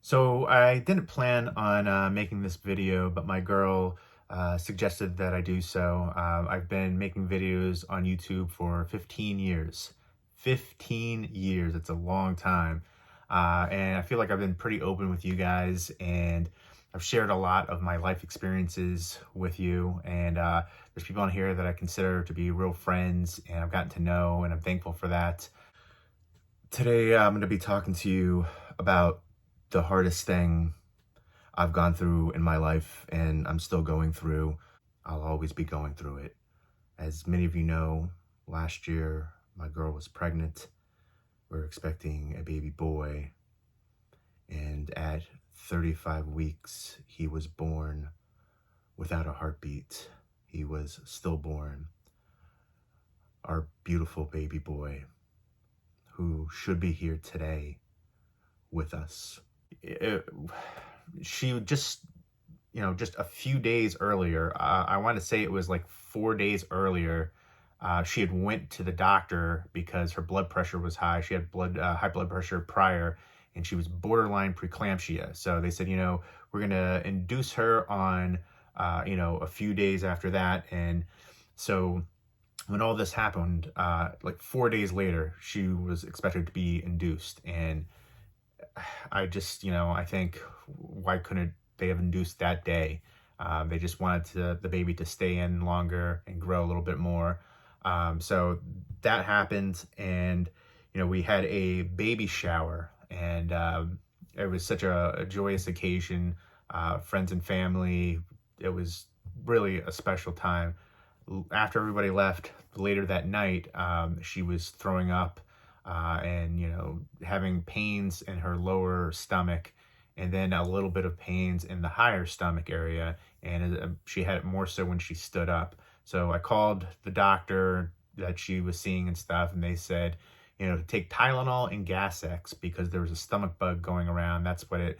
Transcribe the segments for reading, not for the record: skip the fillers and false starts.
So I didn't plan on making this video, but my girl suggested that I do so. I've been making videos on YouTube for 15 years. 15 years, it's a long time. And I feel like I've been pretty open with you guys, and I've shared a lot of my life experiences with you. And there's people on here that I consider to be real friends, and I've gotten to know, and I'm thankful for that. Today, I'm going to be talking to you about the hardest thing I've gone through in my life, and I'm still going through. I'll always be going through it. As many of you know, last year my girl was pregnant. We are expecting a baby boy, and at 35 weeks, he was born without a heartbeat. He was stillborn. Our beautiful baby boy, who should be here today with us. She just, just a few days earlier, I want to say it was like 4 days earlier, she had went to the doctor because her blood pressure was high. She had high blood pressure prior, and she was borderline preeclampsia. So they said, we're going to induce her on, a few days after that. And so when all this happened, like 4 days later, she was expected to be induced. And I just, I think, why couldn't they have induced that day? They just wanted the baby to stay in longer and grow a little bit more. So that happened, and, we had a baby shower, and it was such a joyous occasion. Friends and family, it was really a special time. After everybody left later that night, she was throwing up, and having pains in her lower stomach, and then a little bit of pains in the higher stomach area, and she had it more so when she stood up. So I called the doctor that she was seeing and stuff, and they said, to take Tylenol and Gas-X because there was a stomach bug going around. That's what it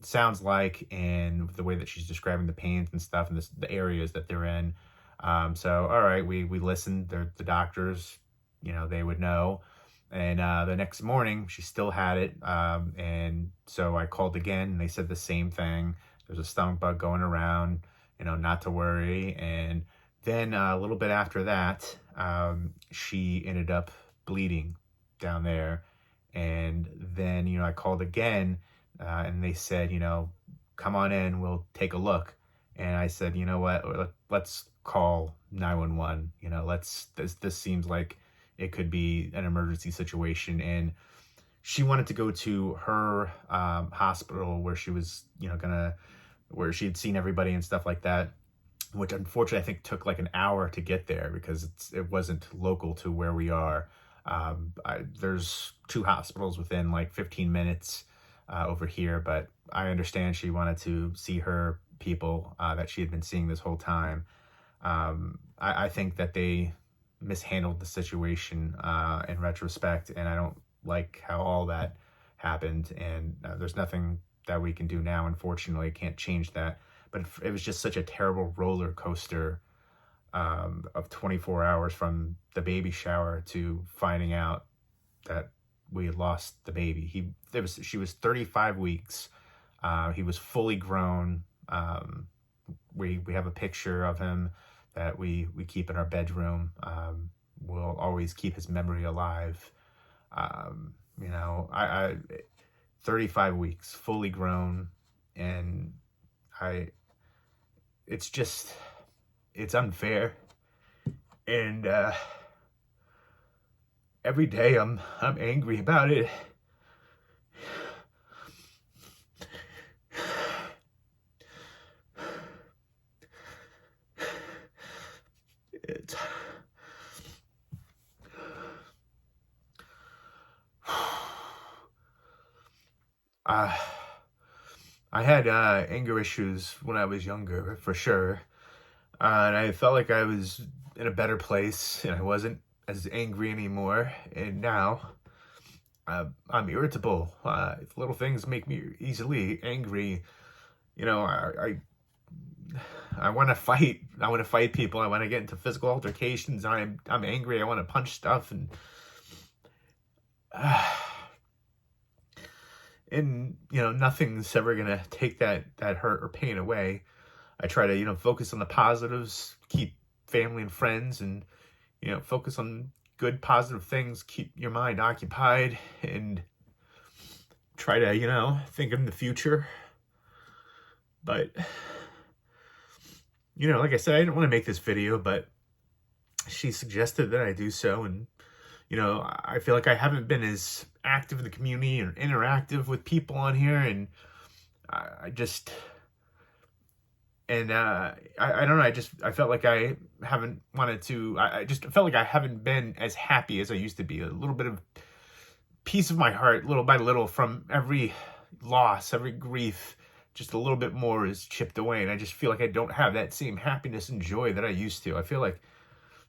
sounds like, and the way that she's describing the pains and stuff, and the areas that they're in. So all right, we listened. The doctors, they would know. And the next morning, she still had it. And so I called again, and they said the same thing. There's a stomach bug going around, not to worry. And then a little bit after that, she ended up bleeding down there. And then, I called again, and they said, come on in, we'll take a look. And I said, you know what, let's call 911. This seems like it could be an emergency situation. And she wanted to go to her hospital where she was, where she had seen everybody and stuff like that, which unfortunately I think took like an hour to get there because it wasn't local to where we are. There's two hospitals within like 15 minutes over here, but I understand she wanted to see her people that she had been seeing this whole time. I think that they mishandled the situation in retrospect, and I don't like how all that happened. And there's nothing that we can do now. Unfortunately, can't change that. But it was just such a terrible roller coaster of 24 hours from the baby shower to finding out that we had lost the baby. She was 35 weeks. He was fully grown. We have a picture of him that we keep in our bedroom. We'll always keep his memory alive. I 35 weeks, fully grown, and it's unfair. And every day I'm angry about it. It's uh, I had anger issues when I was younger, for sure. And I felt like I was in a better place, and I wasn't as angry anymore. And now I'm irritable. Little things make me easily angry. I want to fight. I want to fight people. I want to get into physical altercations. I'm angry. I want to punch stuff, and And, nothing's ever going to take that hurt or pain away. I try to, focus on the positives, keep family and friends, and, focus on good, positive things, keep your mind occupied, and try to, think in the future. But, like I said, I didn't want to make this video, but she suggested that I do so. And, I feel like I haven't been as active in the community or interactive with people on here. And I just, and I don't know, I felt like I haven't wanted to, I just felt like I haven't been as happy as I used to be. A little bit of piece of my heart, little by little, from every loss, every grief, just a little bit more is chipped away. And I just feel like I don't have that same happiness and joy that I used to. I feel like,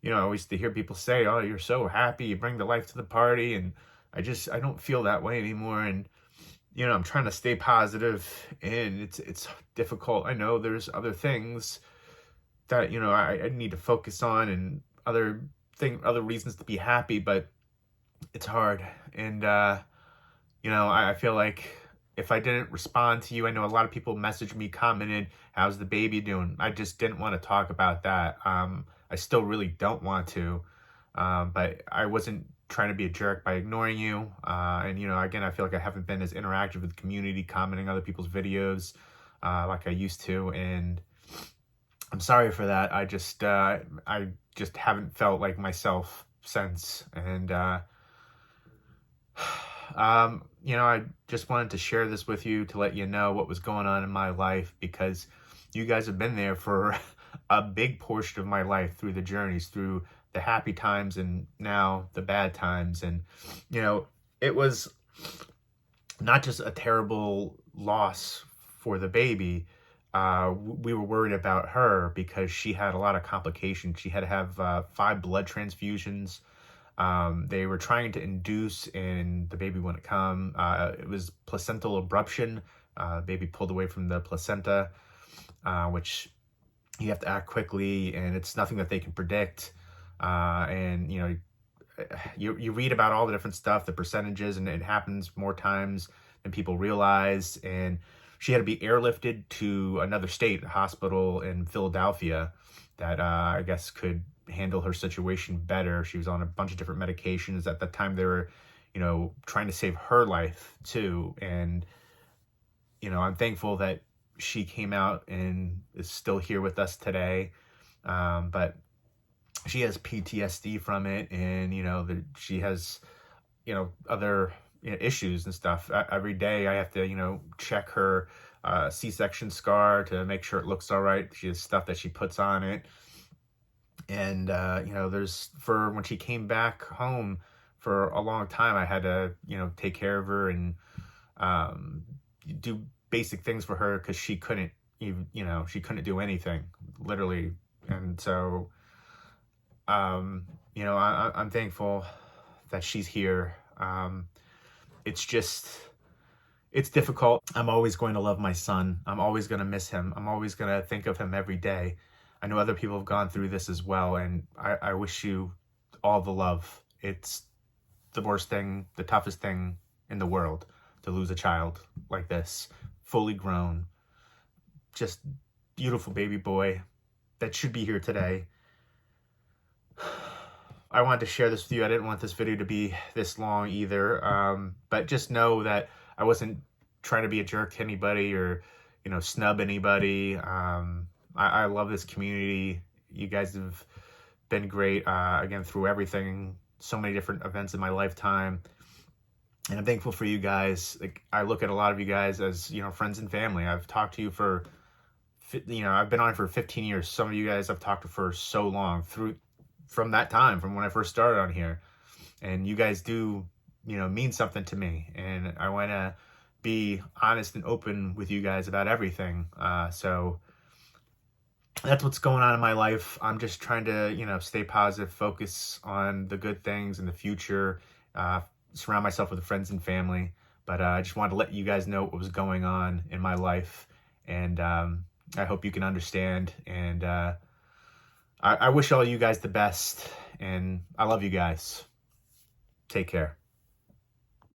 I used to hear people say, oh, you're so happy, you bring the life to the party. And I don't feel that way anymore. And, I'm trying to stay positive, and it's difficult. I know there's other things that, I need to focus on, and other reasons to be happy, but it's hard. And, I feel like if I didn't respond to you, I know a lot of people messaged me, commented, how's the baby doing? I just didn't want to talk about that. I still really don't want to, but I wasn't trying to be a jerk by ignoring you. And, again, I feel like I haven't been as interactive with the community, commenting other people's videos like I used to. And I'm sorry for that. I just haven't felt like myself since. And, I just wanted to share this with you to let you know what was going on in my life, because you guys have been there for a big portion of my life, through the journeys, through the happy times, and now the bad times. And, it was not just a terrible loss for the baby. We were worried about her because she had a lot of complications. She had to have 5 blood transfusions. They were trying to induce, and the baby wouldn't come. It was placental abruption. Baby pulled away from the placenta, which you have to act quickly, and it's nothing that they can predict. And, you read about all the different stuff, the percentages, and it happens more times than people realize. And she had to be airlifted to another state, a hospital in Philadelphia that I guess could handle her situation better. She was on a bunch of different medications. At the time, they were, trying to save her life too. And, I'm thankful that she came out and is still here with us today. But she has PTSD from it, and, she has, other issues and stuff. Every day I have to, check her C-section scar to make sure it looks all right. She has stuff that she puts on it. And, for when she came back home for a long time, I had to, take care of her and do basic things for her, because she couldn't even, she couldn't do anything, literally. And so, I'm thankful that she's here. It's difficult. I'm always going to love my son. I'm always going to miss him. I'm always going to think of him every day. I know other people have gone through this as well, and I wish you all the love. It's the worst thing, the toughest thing in the world, to lose a child like this, fully grown, just beautiful baby boy that should be here today. I wanted to share this with you. I didn't want this video to be this long either, but just know that I wasn't trying to be a jerk to anybody or, snub anybody. I love this community. You guys have been great, again, through everything, so many different events in my lifetime. And I'm thankful for you guys. Like, I look at a lot of you guys as, friends and family. I've talked to you for, I've been on for 15 years. Some of you guys I've talked to for so long, from that time, from when I first started on here. And you guys do, mean something to me. And I want to be honest and open with you guys about everything. So that's what's going on in my life. I'm just trying to, stay positive, focus on the good things in the future, surround myself with friends and family. But I just wanted to let you guys know what was going on in my life. And I hope you can understand. And I wish all you guys the best. And I love you guys. Take care.